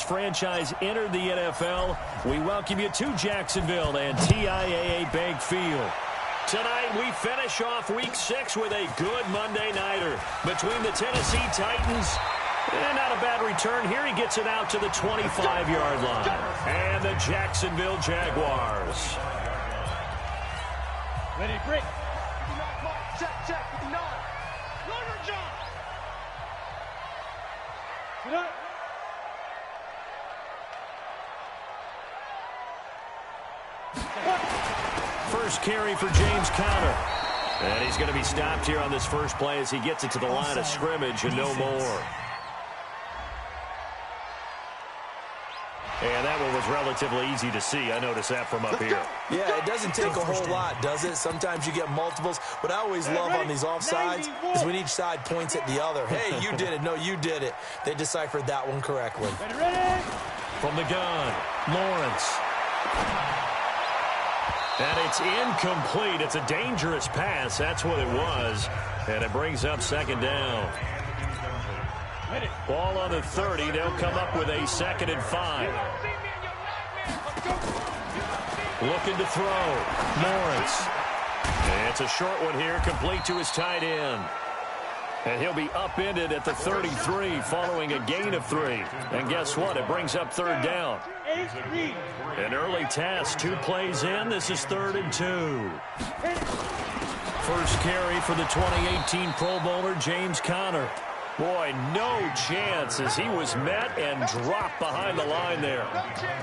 franchise entered the NFL. We welcome you to Jacksonville and TIAA Bank Field. Tonight, we finish off Week 6 with a good Monday nighter between the Tennessee Titans. And not a bad return here. He gets it out to the 25-yard line. And the Jacksonville Jaguars. Ready, break. Check. 59. Roger John. Sit up. First carry for James Conner. And he's going to be stopped here on this first play as he gets it to the line of scrimmage and no more. And that one was relatively easy to see. I noticed that from up here. Yeah, it doesn't take a whole lot, does it? Sometimes you get multiples. What I always love on these offsides is when each side points at the other. Hey, you did it. No, you did it. They deciphered that one correctly. Ready. From the gun, Lawrence. And it's incomplete. It's a dangerous pass. That's what it was. And it brings up second down. Ball on the 30. They'll come up with a 2nd and 5. Looking to throw. Lawrence. And it's a short one here, complete to his tight end. And he'll be upended at the 33 following a gain of 3. And guess what? It brings up 3rd down. An early test. 2 plays in. This is 3rd and 2. First carry for the 2018 Pro Bowler, James Conner. Boy, no chance as he was met and dropped behind the line there.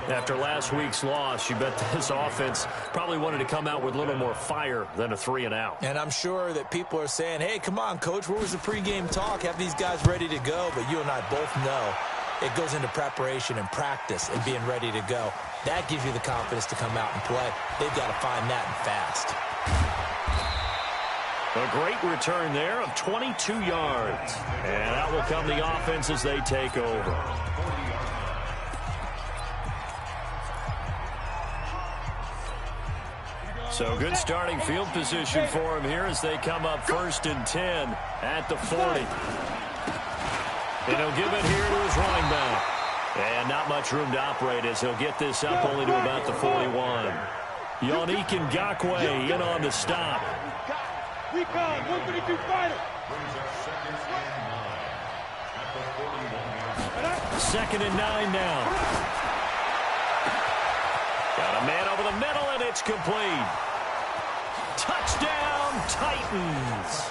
After last week's loss, you bet this offense probably wanted to come out with a little more fire than a 3-and-out. And I'm sure that people are saying, hey, come on, Coach, where was the pregame talk? Have these guys ready to go? But you and I both know it goes into preparation and practice and being ready to go. That gives you the confidence to come out and play. They've got to find that and fast. A great return there of 22 yards. And out will come the offense as they take over. So good starting field position for him here as they come up 1st and 10 at the 40. And he'll give it here to his running back. And not much room to operate as he'll get this up only to about the 41. Yannick Ngakoue in on the stop. Recon, 132 fighter. 2nd and 9 now. Got a man over the middle, and it's complete. Touchdown, Titans.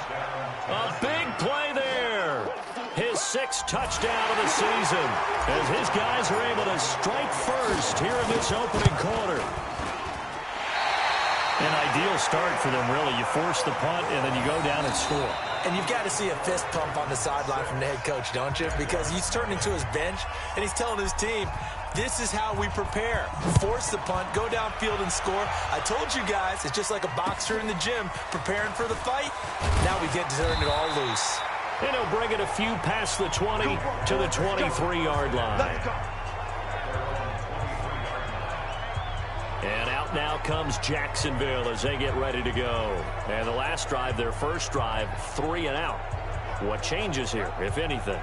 A big play there. His 6th touchdown of the season as his guys are able to strike first here in this opening quarter. An ideal start for them, really. You force the punt, and then you go down and score. And you've got to see a fist pump on the sideline from the head coach, don't you? Because he's turning to his bench, and he's telling his team, this is how we prepare. Force the punt, go downfield and score. I told you guys, it's just like a boxer in the gym preparing for the fight. Now we get to turn it all loose. And he'll bring it a few past the 20 to the 23-yard line. And out now comes Jacksonville as they get ready to go. And the last drive, their first drive, 3-and-out. What changes here, if anything?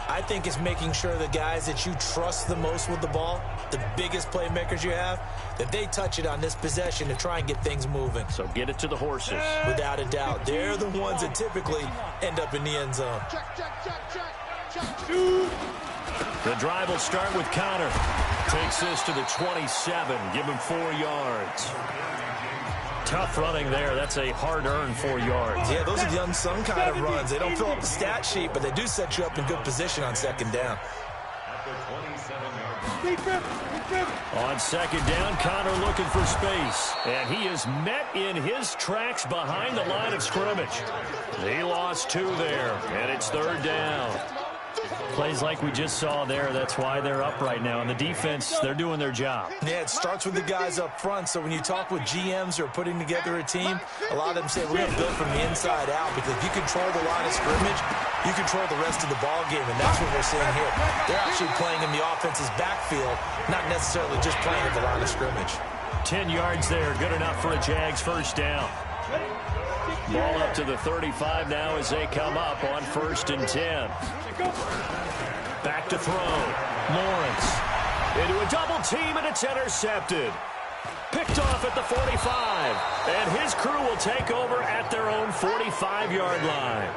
I think it's making sure the guys that you trust the most with the ball, the biggest playmakers you have, that they touch it on this possession to try and get things moving. So get it to the horses. Without a doubt. They're the ones that typically end up in the end zone. The drive will start with Conner. Takes this to the 27. Give him 4 yards. Tough running there. That's a hard-earned 4 yards. Yeah, those are the unsung kind of runs. They don't fill up the stat sheet, but they do set you up in good position on 2nd down. On 2nd down, Conner looking for space. And he is met in his tracks behind the line of scrimmage. He lost 2 there, and it's 3rd down. Plays like we just saw there. That's why they're up right now. And the defense, they're doing their job. Yeah, it starts with the guys up front. So when you talk with GMs who are putting together a team, a lot of them say we're going to build from the inside out, because if you control the line of scrimmage, you control the rest of the ball game, and that's what we're seeing here. They're actually playing in the offense's backfield, not necessarily just playing at the line of scrimmage. 10 yards there, good enough for a Jags first down. Ball up to the 35 now as they come up on 1st and 10. Back to throw. Lawrence. Into a double team, and it's intercepted. Picked off at the 45. And his crew will take over at their own 45-yard line.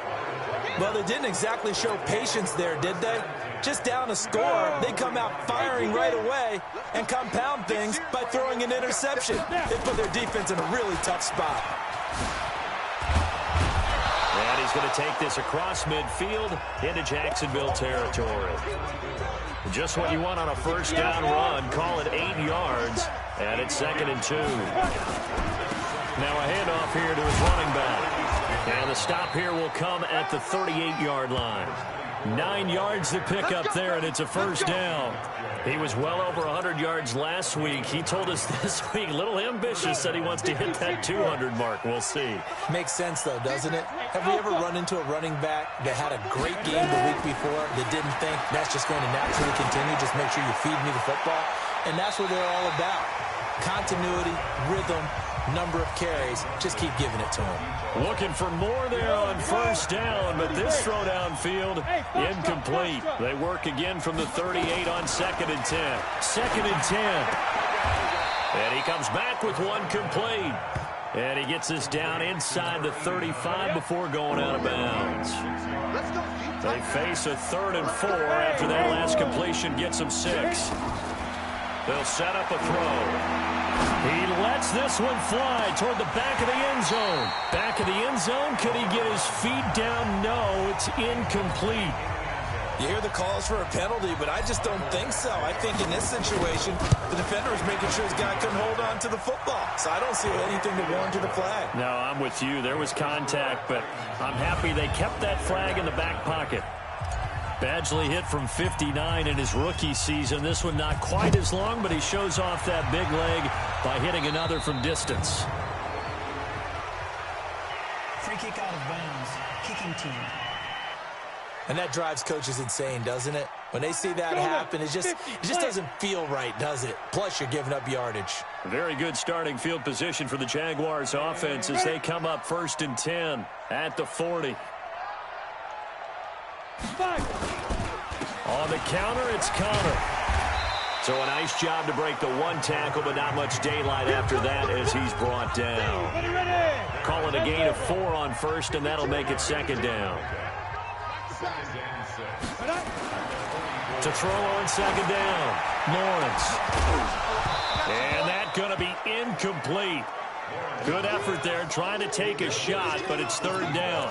Well, they didn't exactly show patience there, did they? Just down a score, they come out firing right away and compound things by throwing an interception. They put their defense in a really tough spot. And he's going to take this across midfield into Jacksonville territory. Just what you want on a first down run. Call it 8 yards, and it's 2nd and 2. Now a handoff here to his running back. And the stop here will come at the 38-yard line. 9 yards to pick up there, and it's a first down. He was well over 100 yards last week. He told us this week, a little ambitious, said he wants to hit that 200 mark. We'll see. Makes sense, though, doesn't it? Have we ever run into a running back that had a great game the week before that didn't think that's just going to naturally continue? Just make sure you feed me the football. And that's what they're all about. Continuity, rhythm, number of carries. Just keep giving it to him. Looking for more there on first down, but this throw downfield incomplete. They work again from the 38 on 2nd and 10. 2nd and 10. And he comes back with one complete. And he gets this down inside the 35 before going out of bounds. They face a 3rd and 4 after that last completion gets them 6. They'll set up a throw. He lets this one fly toward the back of the end zone. Back of the end zone. Could he get his feet down? No, it's incomplete. You hear the calls for a penalty, but I just don't think so. I think in this situation, the defender is making sure his guy couldn't hold on to the football. So I don't see anything to warrant to the flag. No, I'm with you. There was contact, but I'm happy they kept that flag in the back pocket. Badgley hit from 59 in his rookie season. This one not quite as long, but he shows off that big leg by hitting another from distance. Free kick out of bounds. Kicking team. And that drives coaches insane, doesn't it? When they see that happen, it just doesn't feel right, does it? Plus, you're giving up yardage. Very good starting field position for the Jaguars offense as they come up 1st and 10 at the 40. On the counter, it's Connor. So a nice job to break the one tackle, but not much daylight after that as he's brought down. Call it a gain of 4 on first, and that'll make it 2nd down. To throw on 2nd down, Lawrence. And that's going to be incomplete. Good effort there, trying to take a shot, but it's 3rd down.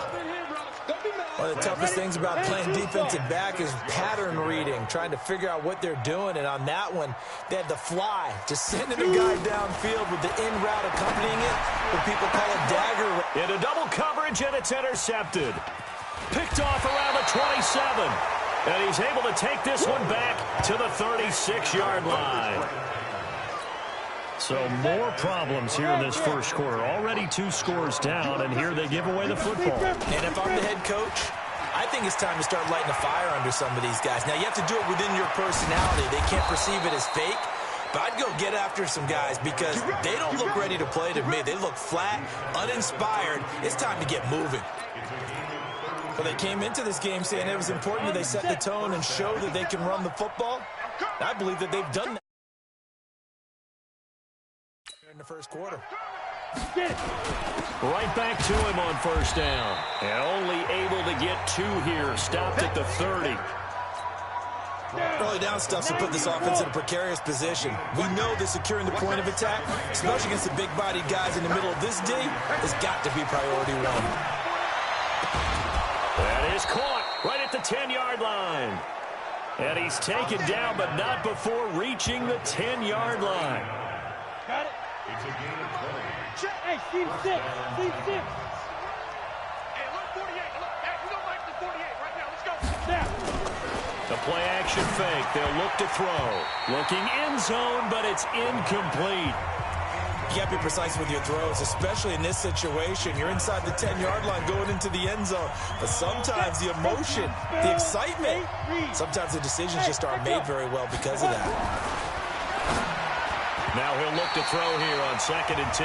One of the toughest things about playing defensive back is pattern reading, trying to figure out what they're doing. And on that one, they had the fly, just sending a guy downfield with the in route accompanying it, what people call a dagger. Into double coverage, and it's intercepted. Picked off around the 27. And he's able to take this one back to the 36-yard line. So more problems here in this first quarter. Already 2 scores down, and here they give away the football. And if I'm the head coach, I think it's time to start lighting a fire under some of these guys. Now, you have to do it within your personality. They can't perceive it as fake. But I'd go get after some guys because they don't look ready to play to me. They look flat, uninspired. It's time to get moving. Well, they came into this game saying it was important that they set the tone and show that they can run the football. I believe that they've done that in the first quarter. Right back to him on first down. And only able to get 2 here. Stopped at the 30. Early down stuff to put this offense in a precarious position. We know that securing the point of attack, especially against the big-bodied guys in the middle of this D, has got to be priority 1. That is caught right at the 10-yard line. And he's taken down, but not before reaching the 10-yard line. Got it. It's a gain of 20. Hey, Steve 6. Steve 6. Hey, look, 48. Look, hey, we don't like the 48 right now. Let's go. Now. The play action fake. They'll look to throw. Looking end zone, but it's incomplete. You got to be precise with your throws, especially in this situation. You're inside the 10-yard line going into the end zone. But sometimes the emotion, the excitement, sometimes the decisions just aren't made very well because of that. Now he'll look to throw here on 2nd and 10.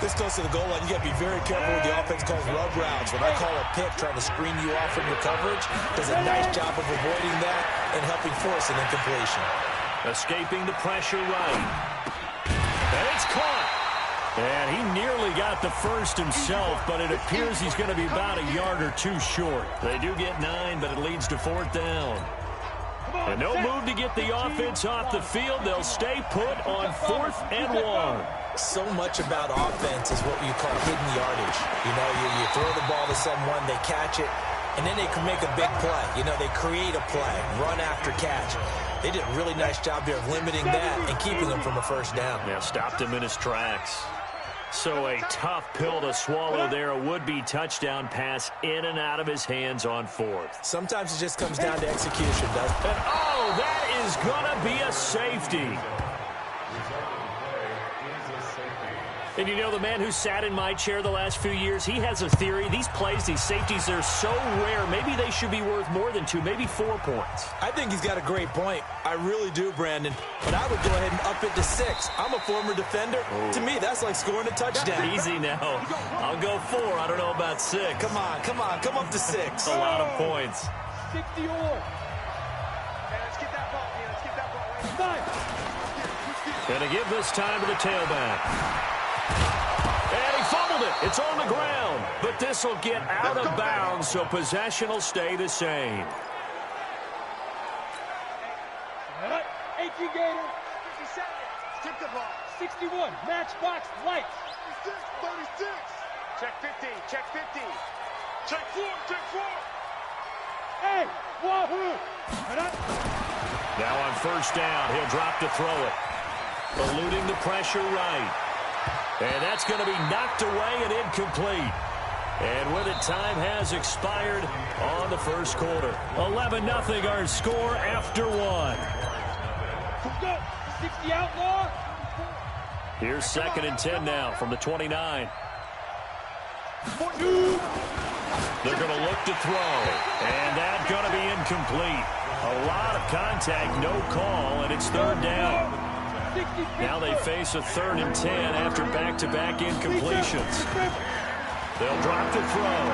This goes to the goal line. You got to be very careful with the offense calls rub routes. When I call a pick trying to screen you off from your coverage, does a nice job of avoiding that and helping force an incompletion. Escaping the pressure right. And it's caught. And he nearly got the first himself, but it appears he's going to be about a yard or two short. They do get 9, but it leads to 4th down. And no move to get the offense off the field. They'll stay put on 4th and 1. So much about offense is what you call hidden yardage. You know, you throw the ball to someone, they catch it, and then they can make a big play. You know, they create a play, run after catch. They did a really nice job there of limiting that and keeping him from a first down. Yeah, stopped him in his tracks. So a tough pill to swallow there. A would-be touchdown pass in and out of his hands on 4th. Sometimes it just comes down to execution, doesn't it? And, oh, that is going to be a safety. And you know, the man who sat in my chair the last few years, he has a theory. These plays, these safeties, they're so rare. Maybe they should be worth more than 2, maybe 4 points. I think he's got a great point. I really do, Brandon. But I would go ahead and up it to 6. I'm a former defender. Oh. To me, that's like scoring a touchdown. Easy now. I'll go 4. I don't know about 6. Come on. Come up to 6. A lot of points. 60 or. Let's get that ball. Let's get that ball. Going to give this time to the tailback. And he fumbled it. It's on the ground. But this will get out of bounds, so possession will stay the same. 18 Gator. 57. Skip the ball. 61. Matchbox lights. 36. Check 15. Check 15. Check 4. Check 4. Hey, wahoo. Now on first down, he'll drop to throw it. Eluding the pressure right. And that's going to be knocked away and incomplete. And with it, time has expired on the first quarter. 11-0 our score after 1. 60 outlaw. Here's 2nd and 10 now from the 29. They're going to look to throw. And that's going to be incomplete. A lot of contact, no call, and it's 3rd down. Now they face a 3rd and 10 after back-to-back incompletions. They'll drop to throw.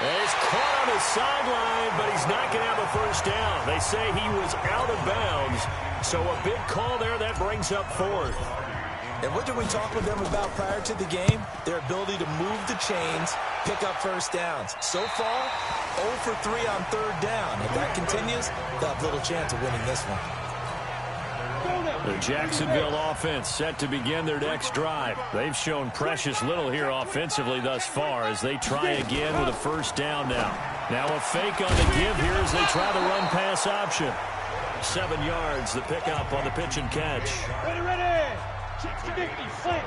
And he's caught on the sideline, but he's not going to have a first down. They say he was out of bounds, so a big call there that brings up 4th. And what did we talk with them about prior to the game? Their ability to move the chains, pick up first downs. So far, 0 for 3 on 3rd down. If that continues, they'll have little chance of winning this one. The Jacksonville offense set to begin their next drive. They've shown precious little here offensively thus far as they try again with a first down now. Now a fake on the give here as they try the run-pass option. 7 yards, the pickup on the pitch and catch. Ready. 50, slant.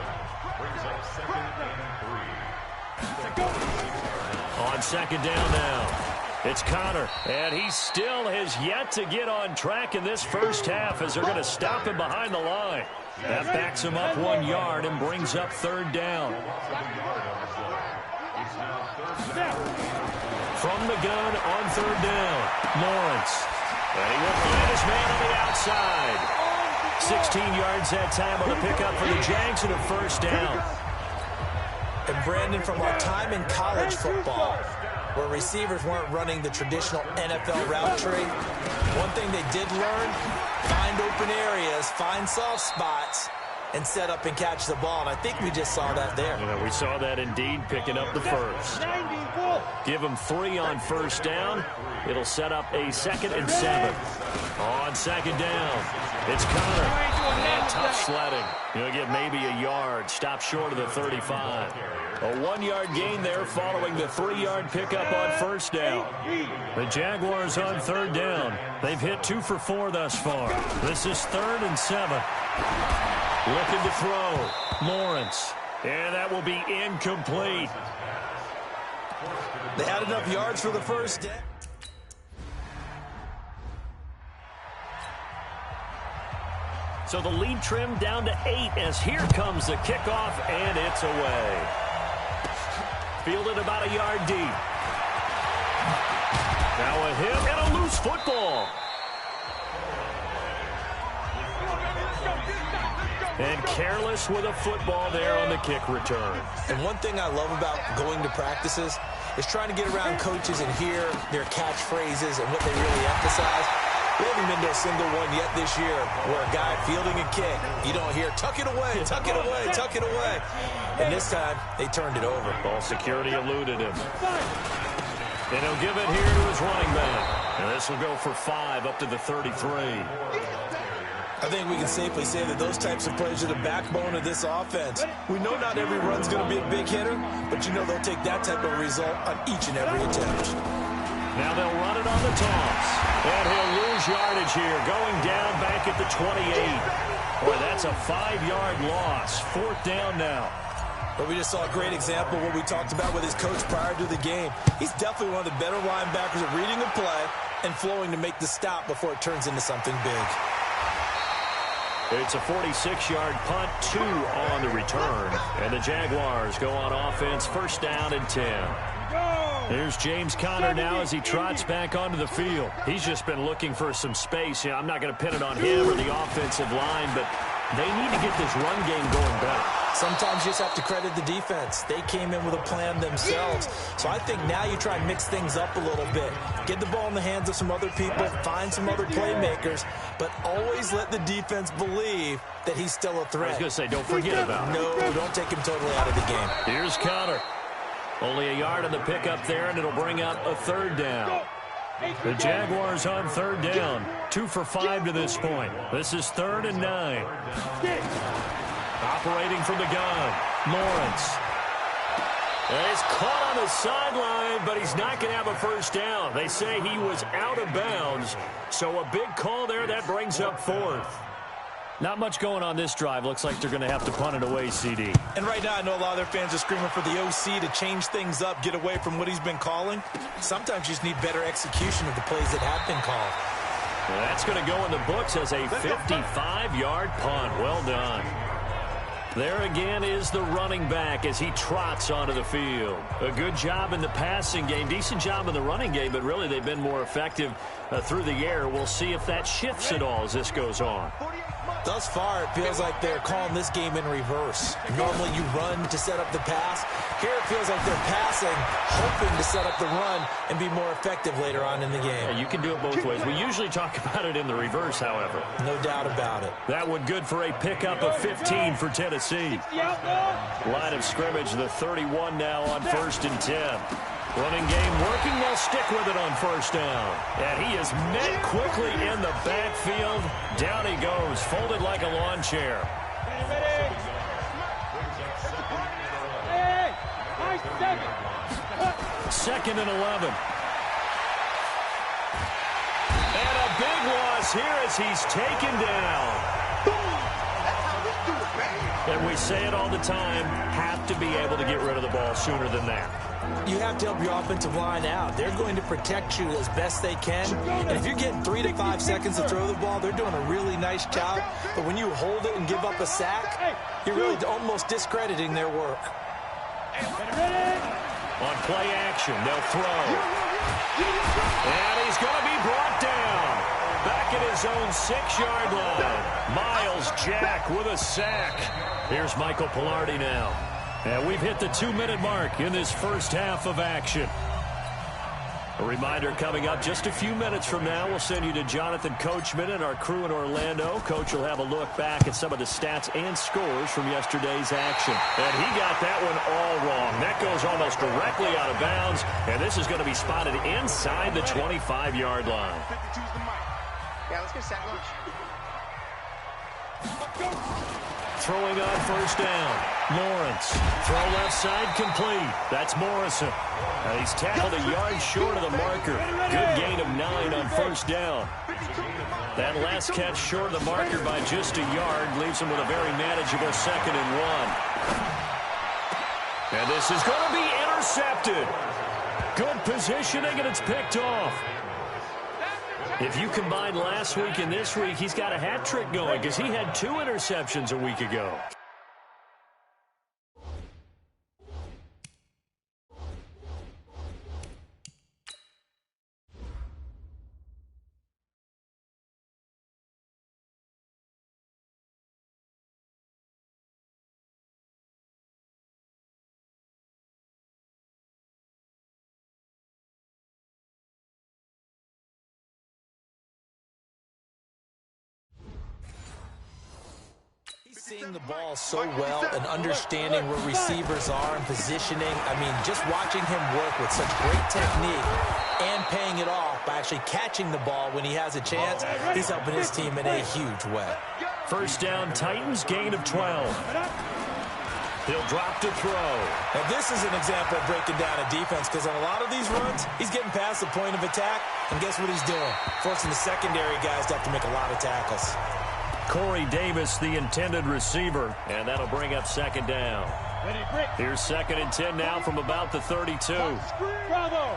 On 2nd down now. It's Connor, and he still has yet to get on track in this first half as they're going to stop him behind the line. That backs him up 1 yard and brings up 3rd down. From the gun on 3rd down, Lawrence. And he will find his man on the outside. 16 yards that time on the pickup for the Jags and a first down. And Brandon, from our time in college football, where receivers weren't running the traditional NFL route tree, one thing they did learn, find open areas, find soft spots, and set up and catch the ball. And I think we just saw that there. Yeah, we saw that indeed, picking up the first. Give them 3 on first down. It'll set up a 2nd and 7. On 2nd down, it's Connor. And tough sledding. He'll get maybe a yard. Stop short of the 35. A 1-yard gain there following the 3-yard pickup on first down. The Jaguars on 3rd down. They've hit 2 for 4 thus far. This is 3rd and 7. Looking to throw. Lawrence. And that will be incomplete. They had enough yards for the first down. So the lead trimmed down to 8 as here comes the kickoff, and it's away. Fielded about a yard deep. Now a hit and a loose football. And careless with a football there on the kick return. And one thing I love about going to practices is trying to get around coaches and hear their catchphrases and what they really emphasize. We haven't been to a single one yet this year where a guy fielding a kick, you don't hear, tuck it away, tuck it away, tuck it away. And this time, they turned it over. Ball security eluded him. And he'll give it here to his running back. And this will go for 5 up to the 33. I think we can safely say that those types of plays are the backbone of this offense. We know not every run's going to be a big hitter, but you know they'll take that type of result on each and every attempt. Now they'll run it on the toss. And he'll lose yardage here, going down back at the 28. Boy, that's a 5-yard loss. 4th down now. But we just saw a great example of what we talked about with his coach prior to the game. He's definitely one of the better linebackers at reading the play and flowing to make the stop before it turns into something big. It's a 46-yard punt, 2 on the return. And the Jaguars go on offense, 1st down and 10. Here's James Conner now as he trots back onto the field. He's just been looking for some space. I'm not going to pin it on him or the offensive line, but they need to get this run game going better. Sometimes you just have to credit the defense. They came in with a plan themselves. So I think now you try and mix things up a little bit. Get the ball in the hands of some other people, find some other playmakers, but always let the defense believe that he's still a threat. I was going to say, don't forget about it. No, don't take him totally out of the game. Here's Conner. Only a yard on the pickup there, and it'll bring up a 3rd down. The Jaguars on 3rd down. 2 for 5 to this point. This is 3rd and 9. Operating from the gun, Lawrence. And he's caught on the sideline, but he's not going to have a 1st down. They say he was out of bounds, so a big call there. That brings up 4th. Not much going on this drive. Looks like they're going to have to punt it away, CD. And right now, I know a lot of their fans are screaming for the OC to change things up, get away from what he's been calling. Sometimes you just need better execution of the plays that have been called. Well, that's going to go in the books as a 55-yard punt. Well done. There again is the running back as he trots onto the field. A good job in the passing game, decent job in the running game, but really they've been more effective through the air. We'll see if that shifts at all as this goes on. Thus far, it feels like they're calling this game in reverse. Normally you run to set up the pass. Here it feels like they're passing, hoping to set up the run and be more effective later on in the game. Yeah, you can do it both ways. We usually talk about it in the reverse, however. No doubt about it. That one good for a pickup of 15 for Tennessee. Line of scrimmage, the 31 now on 1st and 10. Running game working. They'll stick with it on 1st down. And he is met quickly in the backfield. Down he goes, folded like a lawn chair. Second and 11. And a big loss here as he's taken down. And we say it all the time, have to be able to get rid of the ball sooner than that. You have to help your offensive line out. They're going to protect you as best they can. And if you're getting 3 to 5 seconds to throw the ball, they're doing a really nice job. But when you hold it and give up a sack, you're really almost discrediting their work. On play action, they'll throw. And he's going to be brought down. Back at his own 6-yard line. Miles Jack with a sack. Here's Michael Pilardi now. And we've hit the 2-minute mark in this first half of action. A reminder coming up just a few minutes from now. We'll send you to Jonathan Coachman and our crew in Orlando. Coach will have a look back at some of the stats and scores from yesterday's action. And he got that one all wrong. That goes almost directly out of bounds. And this is going to be spotted inside the 25-yard line. Yeah, let's get sack lunch. Throwing on 1st down. Lawrence. Throw left side complete. That's Morrison. And he's tackled a yard short of the marker. Good gain of 9 on 1st down. That last catch short of the marker by just a yard leaves him with a very manageable 2nd and 1. And this is going to be intercepted. Good positioning, and it's picked off. If you combine last week and this week, he's got a hat trick going because he had 2 interceptions a week ago. seeing the ball so well and understanding where receivers are and positioning. I mean, just watching him work with such great technique and paying it off by actually catching the ball when he has a chance, he's helping his team in a huge way. First down, Titans, gain of 12. He'll drop to throw. Now, this is an example of breaking down a defense, because on a lot of these runs, he's getting past the point of attack, and guess what he's doing? Forcing the secondary guys to have to make a lot of tackles. Corey Davis, the intended receiver, and that'll bring up second down. Here's 2nd and 10 now from about the 32. Bravo.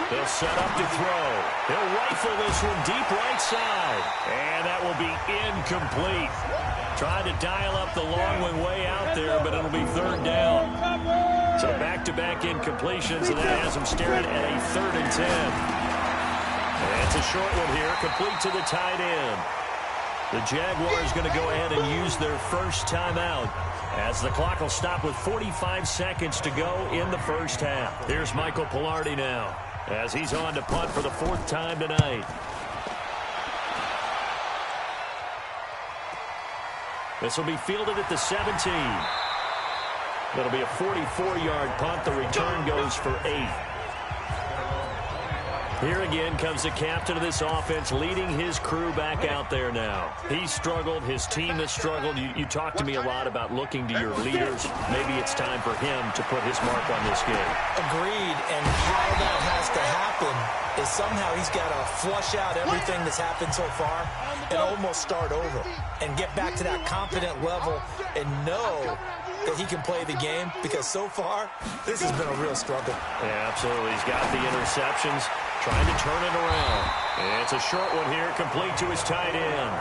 He'll set up to throw. He'll rifle this one deep right side. And that will be incomplete. Trying to dial up the long one way out there, but it'll be 3rd down. So back-to-back incompletions, and that has him staring at a 3rd and 10. And it's a short one here, complete to the tight end. The Jaguars going to go ahead and use their first timeout, as the clock will stop with 45 seconds to go in the first half. Here's Michael Pilardi now, as he's on to punt for the 4th time tonight. This will be fielded at the 17. That'll be a 44-yard punt. The return goes for 8. Here again comes the captain of this offense, leading his crew back out there now. He's struggled. His team has struggled. You talk to me a lot about looking to your leaders. Maybe it's time for him to put his mark on this game. Agreed, and how that has to happen is somehow he's got to flush out everything that's happened so far and almost start over and get back to that confident level and know that he can play the game, because so far this has been a real struggle. Yeah, absolutely. He's got the interceptions, trying to turn it around. And it's a short one here, complete to his tight end.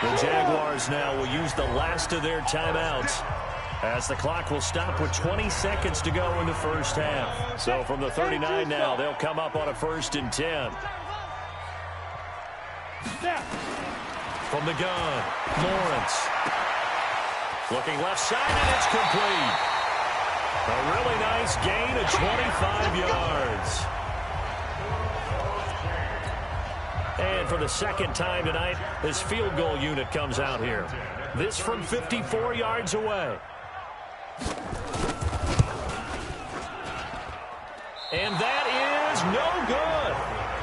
The Jaguars now will use the last of their timeouts, as the clock will stop with 20 seconds to go in the first half. So from the 39 now, they'll come up on a 1st and 10. From the gun, Lawrence. Looking left side, and it's complete. A really nice gain of 25 yards. And for the 2nd time tonight, this field goal unit comes out here. This from 54 yards away. And that is no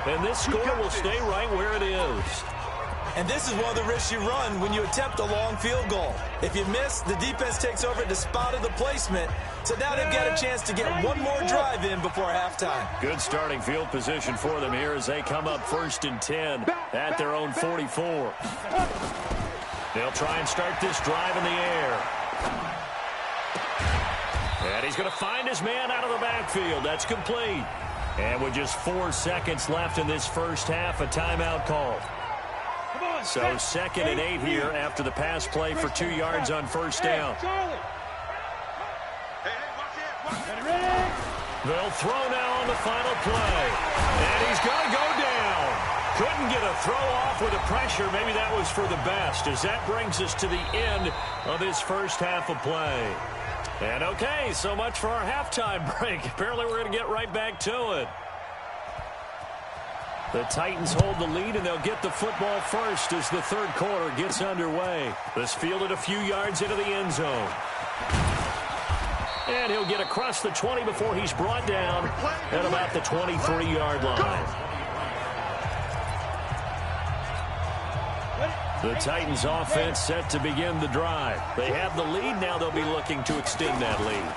good. And this score will stay right where it is. And this is one of the risks you run when you attempt a long field goal. If you miss, the defense takes over at the spot of the placement. So now they've got a chance to get one more drive in before halftime. Good starting field position for them here as they come up 1st and 10 at their own 44. They'll try and start this drive in the air. And he's going to find his man out of the backfield. That's complete. And with just 4 seconds left in this first half, a timeout called. So 2nd and 8 here after the pass play for 2 yards on 1st down. They'll throw now on the final play. And he's going to go down. Couldn't get a throw off with the pressure. Maybe that was for the best, as that brings us to the end of this first half of play. And okay, so much for our halftime break. Apparently we're going to get right back to it. The Titans hold the lead, and they'll get the football first as the 3rd quarter gets underway. This fielded a few yards into the end zone. And he'll get across the 20 before he's brought down at about the 23-yard line. The Titans offense set to begin the drive. They have the lead. Now they'll be looking to extend that lead.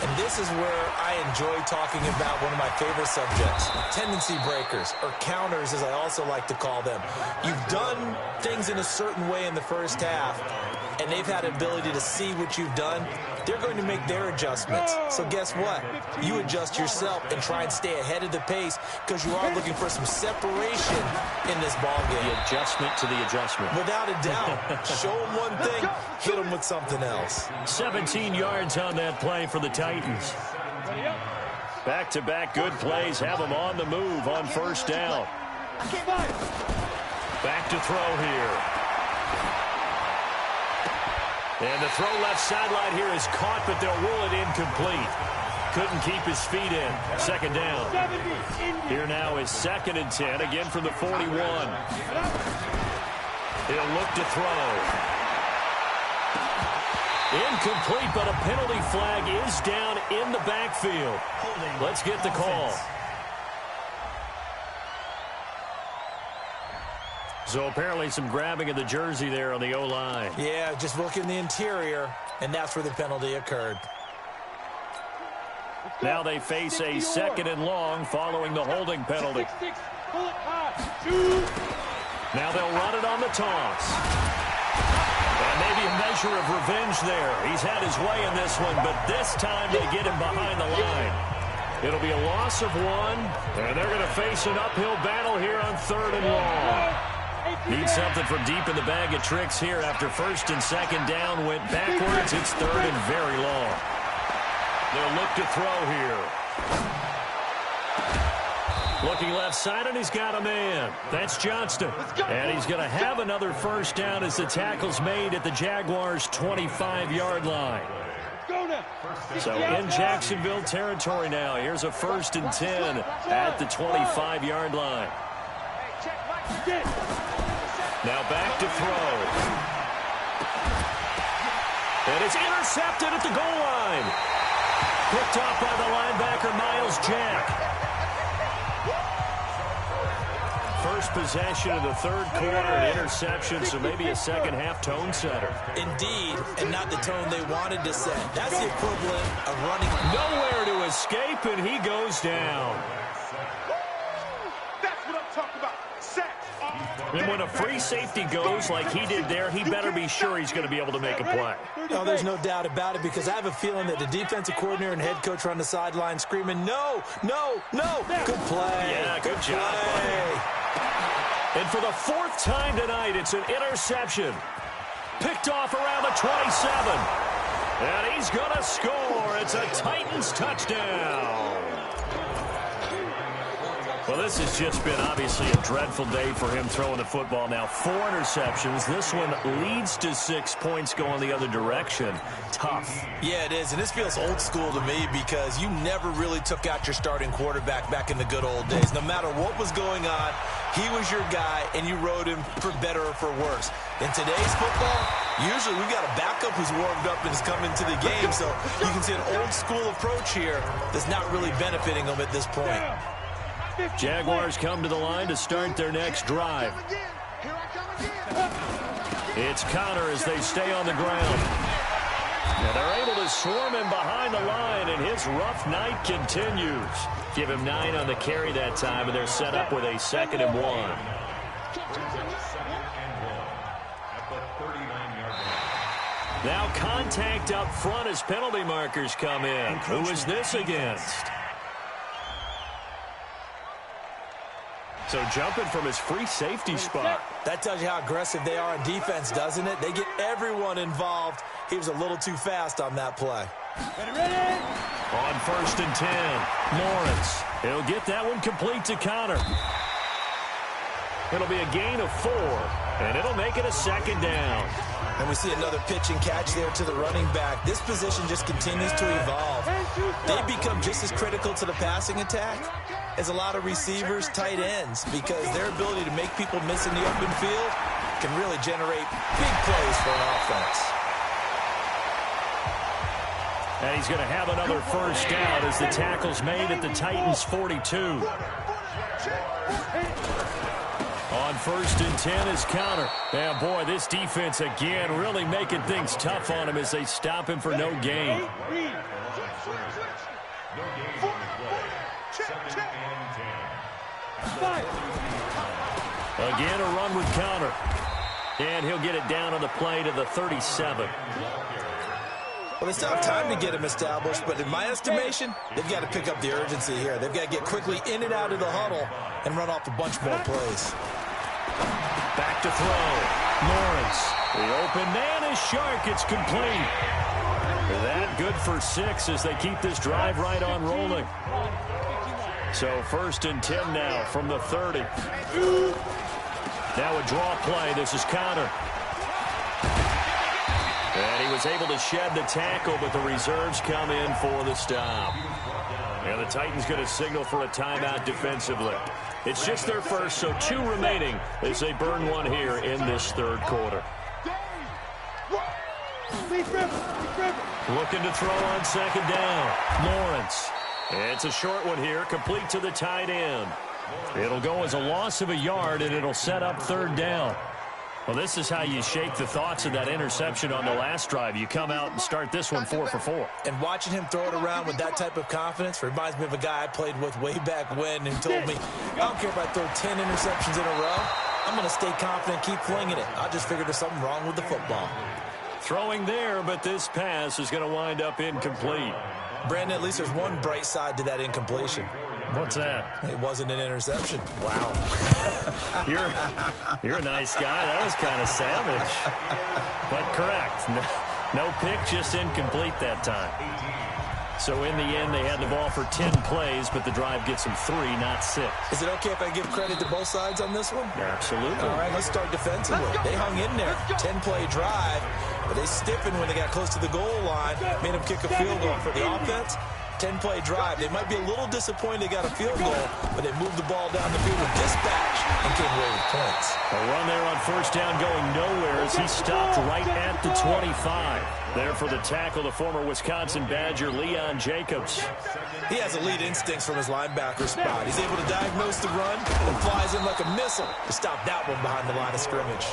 And this is where I enjoy talking about one of my favorite subjects, tendency breakers, or counters as I also like to call them. You've done things in a certain way in the first half, and they've had the ability to see what you've done. They're going to make their adjustments. So guess what? You adjust yourself and try and stay ahead of the pace, because you are looking for some separation in this ball game. The adjustment to the adjustment. Without a doubt. Show them one thing, hit them with something else. 17 yards on that play for the Titans. Back-to-back good plays have them on the move on 1st down. Back to throw here. And the throw left sideline here is caught, but they'll rule it incomplete. Couldn't keep his feet in. 2nd down. Here now is 2nd and 10, again from the 41. He'll look to throw. Incomplete, but a penalty flag is down in the backfield. Let's get the call. So apparently some grabbing of the jersey there on the O-line. Yeah, just look in the interior, and that's where the penalty occurred. Now they face a 2nd and long following the holding penalty. Now they'll run it on the toss. And maybe a measure of revenge there. He's had his way in this one, but this time they get him behind the line. It'll be a loss of 1, and they're going to face an uphill battle here on 3rd and long. Need something from deep in the bag of tricks here after 1st and 2nd down went backwards. It's 3rd and very long. They'll look to throw here. Looking left side, and he's got a man. That's Johnston. And he's going to have another 1st down as the tackle's made at the Jaguars' 25-yard line. So in Jacksonville territory now. Here's a 1st and 10 at the 25-yard line. Now back to throw. And it's intercepted at the goal line. Picked off by the linebacker, Miles Jack. First possession of the 3rd quarter, an interception, so maybe a second-half tone setter. Indeed, and not the tone they wanted to set. That's the equivalent of running. Nowhere to escape, and he goes down. That's what I'm talking about. Sacks. And when a free safety goes like he did there, he better be sure he's going to be able to make a play. No, there's no doubt about it, because I have a feeling that the defensive coordinator and head coach are on the sideline screaming, no, no, no. Good play. Yeah, good job, buddy. And for the 4th time tonight, it's an interception. Picked off around the 27. And he's going to score. It's a Titans touchdown. Well, this has just been obviously a dreadful day for him throwing the football. Now 4 interceptions. This one leads to 6 points going the other direction. Tough. Yeah, it is, and this feels old school to me because you never really took out your starting quarterback back in the good old days. No matter what was going on, he was your guy, and you rode him for better or for worse. In today's football, usually we've got a backup who's warmed up and is coming to the game, so you can see an old school approach here that's not really benefiting them at this point. Jaguars come to the line to start their next drive. It's Connor as they stay on the ground. And they're able to swarm him behind the line, and his rough night continues. Give him 9 on the carry that time, and they're set up with a 2nd and 1. Now contact up front as penalty markers come in. Who is this against? So jumping from his free safety spot. That tells you how aggressive they are on defense, doesn't it? They get everyone involved. He was a little too fast on that play. On 1st and 10, Lawrence. He'll get that one complete to Connor. It'll be a gain of 4, and it'll make it a 2nd down. And we see another pitch and catch there to the running back. This position just continues to evolve. They become just as critical to the passing attack as a lot of receivers, tight ends, because their ability to make people miss in the open field can really generate big plays for an offense. And he's going to have another 1st down as the tackle's made at the Titans' 42. On 1st and 10 is Connor. And boy, this defense again really making things tough on him as they stop him for no gain. Again, a run with Connor. And he'll get it down on the play to the 37. Well, they still have time to get him established, but in my estimation, they've got to pick up the urgency here. They've got to get quickly in and out of the huddle and run off a bunch more plays. Back to throw. Lawrence. The open man is Shark. It's complete. That good for 6 as they keep this drive right on rolling. So 1st and 10 now from the 30. Now a draw play. This is Connor. And he was able to shed the tackle, but the reserves come in for the stop. And the Titans going to signal for a timeout defensively. It's just their first, so 2 remaining as they burn one here in this third quarter. Looking to throw on second down. Lawrence. It's a short one here, complete to the tight end. It'll go as a loss of a yard, and it'll set up third down. Well, this is how you shape the thoughts of that interception on the last drive. You come out and start this one 4 for 4. And watching him throw it around with that type of confidence reminds me of a guy I played with way back when who told me, I don't care if I throw 10 interceptions in a row. I'm going to stay confident, keep flinging it. I just figured there's something wrong with the football. Throwing there, but this pass is going to wind up incomplete. Brandon, at least there's one bright side to that incompletion. What's that? It wasn't an interception. Wow. You're a nice guy. That was kind of savage. But correct. No pick, just incomplete that time. So in the end, they had the ball for 10 plays, but the drive gets them 3, not 6. Is it okay if I give credit to both sides on this one? Absolutely. All right, let's start defensively. They hung in there. 10-play drive, but they stiffened when they got close to the goal line, made them kick a field goal for the offense. 10-play drive. They might be a little disappointed they got a field goal, but they moved the ball down the field with dispatch and came away with points. A run there on first down going nowhere as he stopped right at the 25. There for the tackle, the former Wisconsin Badger, Leon Jacobs. He has elite instincts from his linebacker spot. He's able to diagnose the run and flies in like a missile to stop that one behind the line of scrimmage.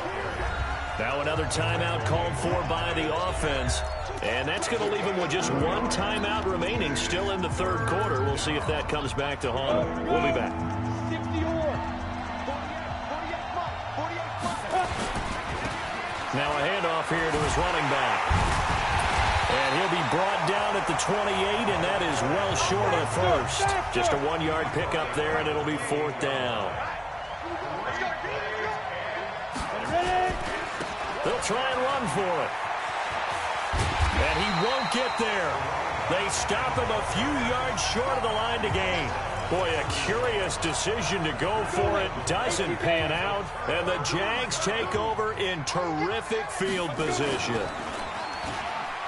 Now another timeout called for by the offense. And that's going to leave him with just one timeout remaining still in the third quarter. We'll see if that comes back to haunt him. We'll be back. Now a handoff here to his running back. And he'll be brought down at the 28, and that is well short of the first. Just a 1-yard pickup there, and it'll be 4th down. They'll try and run for it. And he won't get there. They stop him a few yards short of the line to gain. Boy, a curious decision to go for it. Doesn't pan out. And the Jags take over in terrific field position.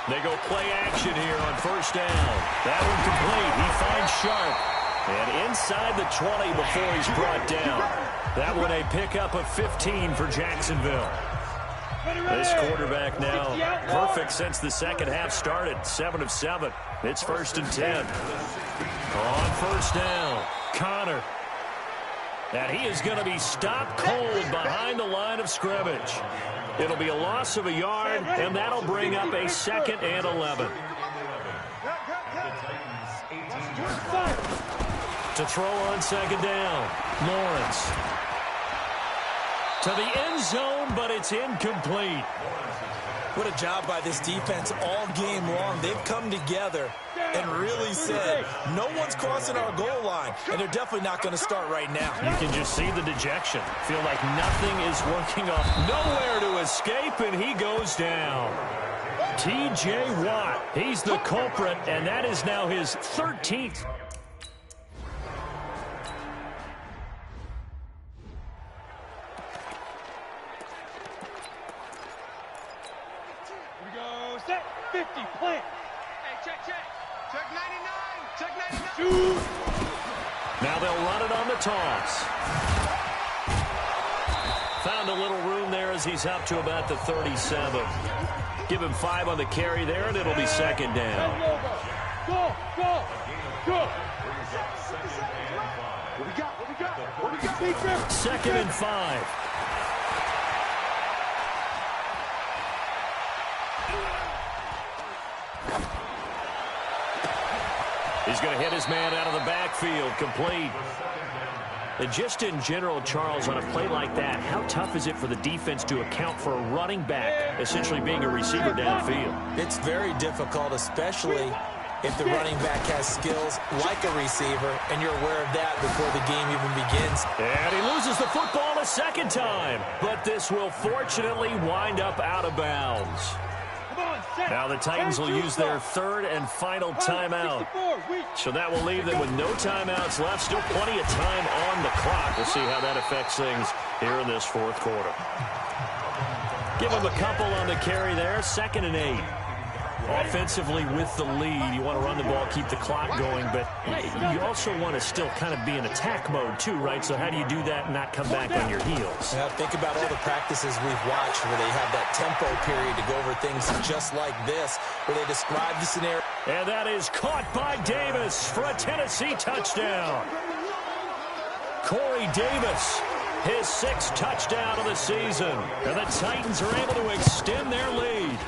They go play action here on first down. That one complete. He finds Sharp. And inside the 20 before he's brought down. That one a pickup of 15 for Jacksonville. This quarterback now perfect since the second half started. 7 of 7. It's 1st and 10. On first down, Connor. And he is going to be stopped cold behind the line of scrimmage. It'll be a loss of a yard, and that'll bring up a 2nd and 11. To throw on second down, Lawrence. To the end zone, but it's incomplete. What a job by this defense all game long. They've come together and really said, no one's crossing our goal line, and they're definitely not going to start right now. You can just see the dejection. Feel like nothing is working off. Nowhere to escape, and he goes down. T.J. Watt, he's the culprit, and that is now his 13th. We go, set, 50, plant. Hey, check. Check 99, check 99. Shoot. Now they'll run it on the toss. Found a little room there as he's up to about the 37. Give him 5 on the carry there, and it'll be 2nd down. Go. What we got? 2nd and 5. He's going to hit his man out of the backfield, complete. And just in general, Charles, on a play like that, how tough is it for the defense to account for a running back essentially being a receiver downfield? It's very difficult, especially if the running back has skills like a receiver, and you're aware of that before the game even begins. And he loses the football a 2nd time, but this will fortunately wind up out of bounds. Now the Titans will use their 3rd and final timeout. So that will leave them with no timeouts left. Still plenty of time on the clock. We'll see how that affects things here in this 4th quarter. Give them a couple on the carry there. 2nd and 8. Offensively with the lead, you want to run the ball, keep the clock going, but you also want to still kind of be in attack mode too, right? So how do you do that and not come back on your heels? Yeah, think about all the practices we've watched where they have that tempo period to go over things just like this, where they describe the scenario. And that is caught by Davis for a Tennessee touchdown. Corey Davis, his 6th touchdown of the season. And the Titans are able to extend their lead.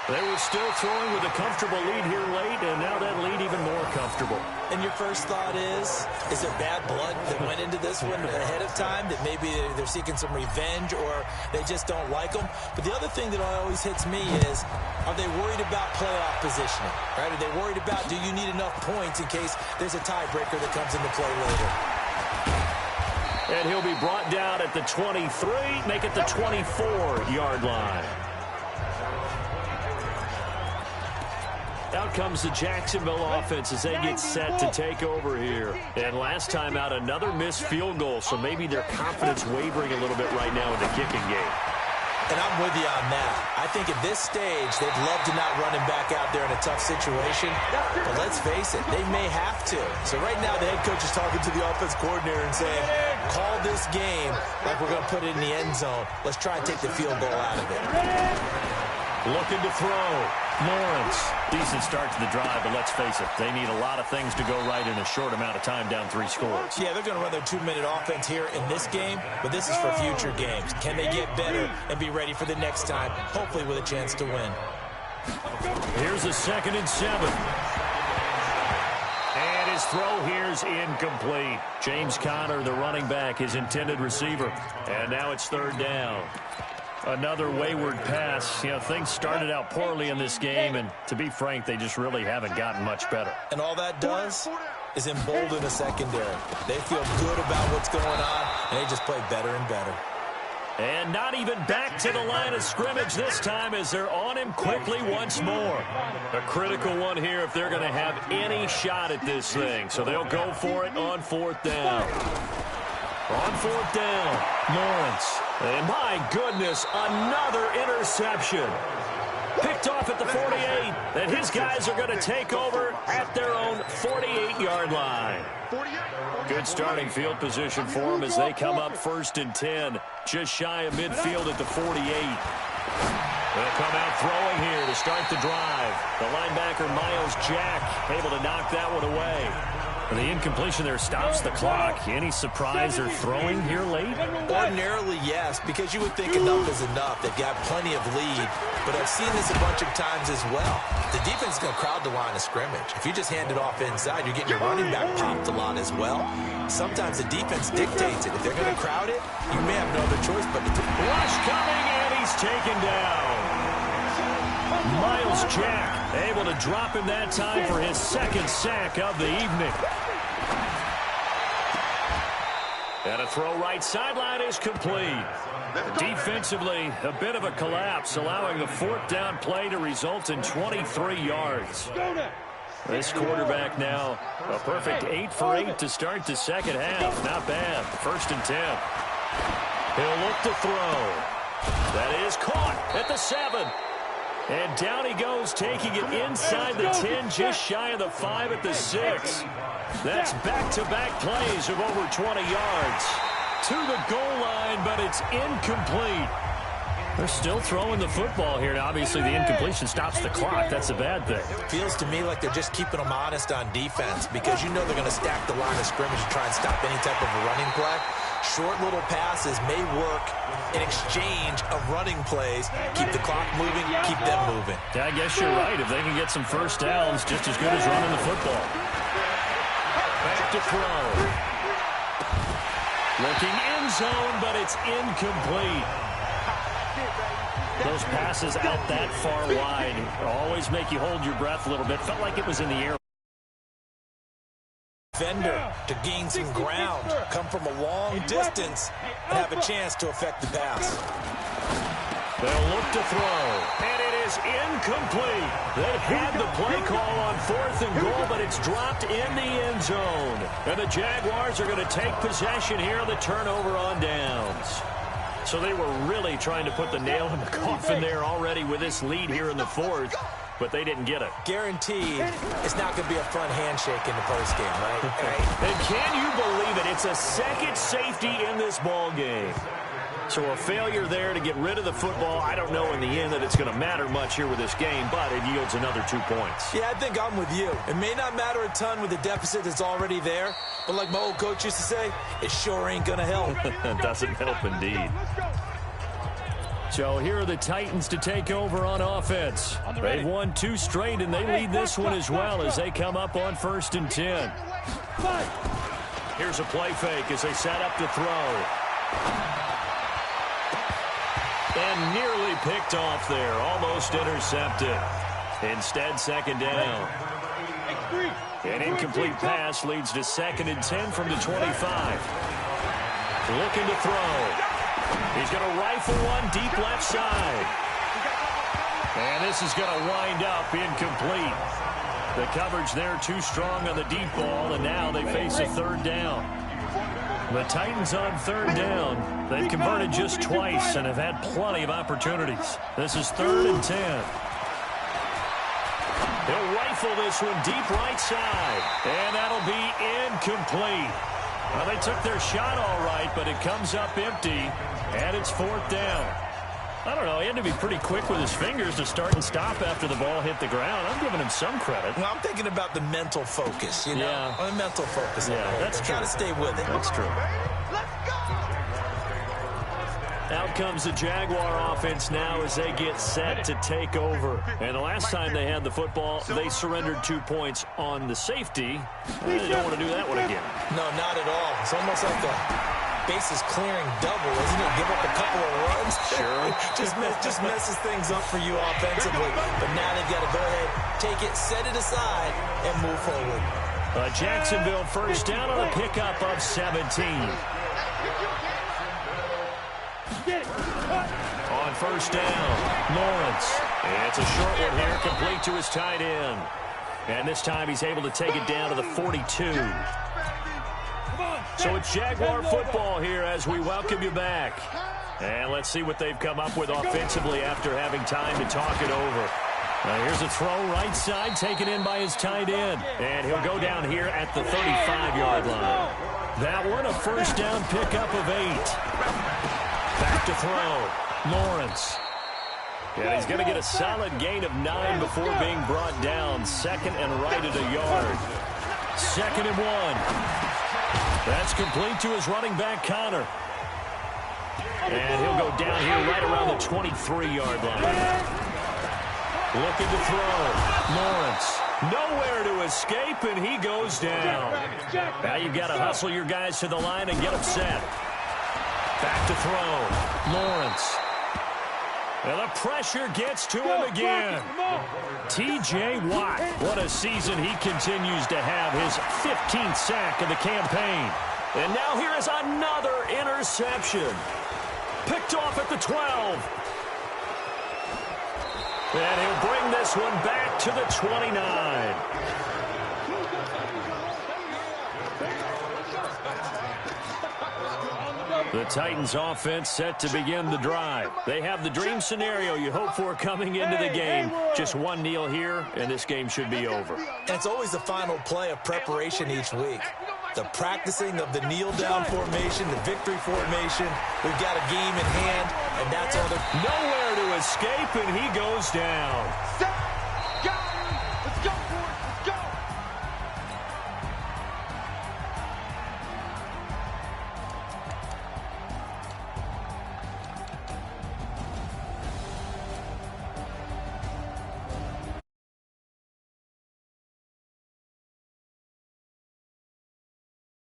They were still throwing with a comfortable lead here late, and now that lead even more comfortable. And your first thought is it bad blood that went into this one ahead of time, that maybe they're seeking some revenge or they just don't like them? But the other thing that always hits me is, are they worried about playoff positioning? Right? Are they worried about, do you need enough points in case there's a tiebreaker that comes into play later? And he'll be brought down at the 23, make it the 24-yard line. Out comes the Jacksonville offense as they get set to take over here. And last time out, another missed field goal, so maybe their confidence wavering a little bit right now in the kicking game. And I'm with you on that. I think at this stage, they'd love to not run him back out there in a tough situation. But let's face it, they may have to. So right now, the head coach is talking to the offense coordinator and saying, call this game like we're going to put it in the end zone. Let's try and take the field goal out of it. Looking to throw. Lawrence. Decent start to the drive, but let's face it, they need a lot of things to go right in a short amount of time, down 3 scores. Yeah, they're going to run their 2-minute offense here in this game, but this is for future games. Can they get better and be ready for the next time, hopefully with a chance to win? Here's a 2nd and 7. And his throw here's incomplete. James Conner, the running back, his intended receiver. And now it's 3rd down. Another wayward pass. You know, things started out poorly in this game, and to be frank, they just really haven't gotten much better. And all that does is embolden the secondary. They feel good about what's going on, and they just play better and better. And not even back to the line of scrimmage this time as they're on him quickly once more. A critical one here if they're going to have any shot at this thing. So they'll go for it on 4th down. On 4th down, Lawrence. And my goodness, another interception. Picked off at the 48, and his guys are going to take over at their own 48-yard line. Good starting field position for them as they come up 1st and 10, just shy of midfield at the 48. They'll come out throwing here to start the drive. The linebacker, Miles Jack, able to knock that one away. The incompletion there stops the clock. Any surprise they're throwing here late? Ordinarily, yes, because you would think enough is enough. They've got plenty of lead, but I've seen this a bunch of times as well. The defense is going to crowd the line of scrimmage. If you just hand it off inside, you're getting your running back popped a lot as well. Sometimes the defense dictates it. If they're going to crowd it, you may have no other choice but to... Rush coming, and he's taken down. Miles Jack able to drop him that time for his 2nd sack of the evening. And a throw right sideline is complete. Defensively, a bit of a collapse, allowing the 4th down play to result in 23 yards. This quarterback now a perfect 8 for 8 to start the 2nd half. Not bad. 1st and 10. He'll look to throw. That is caught at the 7. And down he goes, taking it inside the 10, just shy of the 5 at the 6. That's back-to-back plays of over 20 yards. To the goal line, but it's incomplete. They're still throwing the football here. Now, obviously, the incompletion stops the clock. That's a bad thing. Feels to me like they're just keeping them honest on defense because you know they're going to stack the line of scrimmage and try and stop any type of a running play. Short little passes may work in exchange of running plays. Keep the clock moving, keep them moving. Yeah, I guess you're right. If they can get some 1st downs, just as good as running the football. Back to throw. Looking end zone, but it's incomplete. Those passes out that far wide always make you hold your breath a little bit. Felt like it was in the air. Defender to gain some ground, come from a long distance, and have a chance to affect the pass. They'll look to throw, and it is incomplete. They had the play call on 4th and goal, but it's dropped in the end zone. And the Jaguars are going to take possession here on the turnover on downs. So they were really trying to put the nail in the coffin there already with this lead here in the 4th. but they didn't get it. Guaranteed it's not going to be a fun handshake in the postgame, right? And can you believe it? It's a second safety in this ball game. So a failure there to get rid of the football. I don't know in the end that it's going to matter much here with this game, but it yields another 2 points. Yeah, I think I'm with you. It may not matter a ton with the deficit that's already there, but like my old coach used to say, it sure ain't going to help. It doesn't help indeed. So here are the Titans to take over on offense. They've won 2 straight, and they lead this one as well as they come up on 1st and 10. Here's a play fake as they set up to throw. And nearly picked off there. Almost intercepted. Instead, 2nd down. An incomplete pass leads to 2nd and 10 from the 25. Looking to throw. He's going to rifle one deep left side. And this is going to wind up incomplete. The coverage there too strong on the deep ball, and now they face a 3rd down. The Titans on 3rd down. They've converted just twice and have had plenty of opportunities. This is 3rd and 10. They'll rifle this one deep right side. And that'll be incomplete. Well, they took their shot all right, but it comes up empty. And it's 4th down. I don't know. He had to be pretty quick with his fingers to start and stop after the ball hit the ground. I'm giving him some credit. Well, I'm thinking about the mental focus, you know? Yeah. The mental focus. Yeah, that's true. Got to stay with it. That's true. Out comes the Jaguar offense now as they get set to take over. And the last time they had the football, they surrendered 2 points on the safety. They don't want to do that one again. No, not at all. It's almost like a bases clearing double, isn't it? Give up a couple of runs. Sure. just messes things up for you offensively. But now they've got to go ahead, take it, set it aside, and move forward. Jacksonville 1st down on a pickup of 17. On 1st down, Lawrence. It's a short one here, complete to his tight end. And this time he's able to take it down to the 42. So it's Jaguar football here as we welcome you back. And let's see what they've come up with offensively after having time to talk it over. Here's a throw right side, taken in by his tight end. And he'll go down here at the 35-yard line. That one, a 1st down pickup of 8. Back to throw. Lawrence. And he's going to get a solid gain of 9 before being brought down. 2nd and right at a yard. 2nd and 1. That's complete to his running back, Connor. And he'll go down here right around the 23-yard line. Looking to throw. Lawrence. Nowhere to escape, and he goes down. Now you've got to hustle your guys to the line and get them set. Back to throw. Lawrence. And the pressure gets to him again. T.J. Watt. What a season he continues to have. His 15th sack of the campaign. And now here is another interception. Picked off at the 12. And he'll bring this one back to the 29. The Titans offense set to begin the drive. They have the dream scenario you hope for coming into the game. Just one kneel here, and this game should be over. And it's always the final play of preparation each week. The practicing of the kneel-down formation, the victory formation. We've got a game in hand, and that's all they're... Nowhere to escape, and he goes down.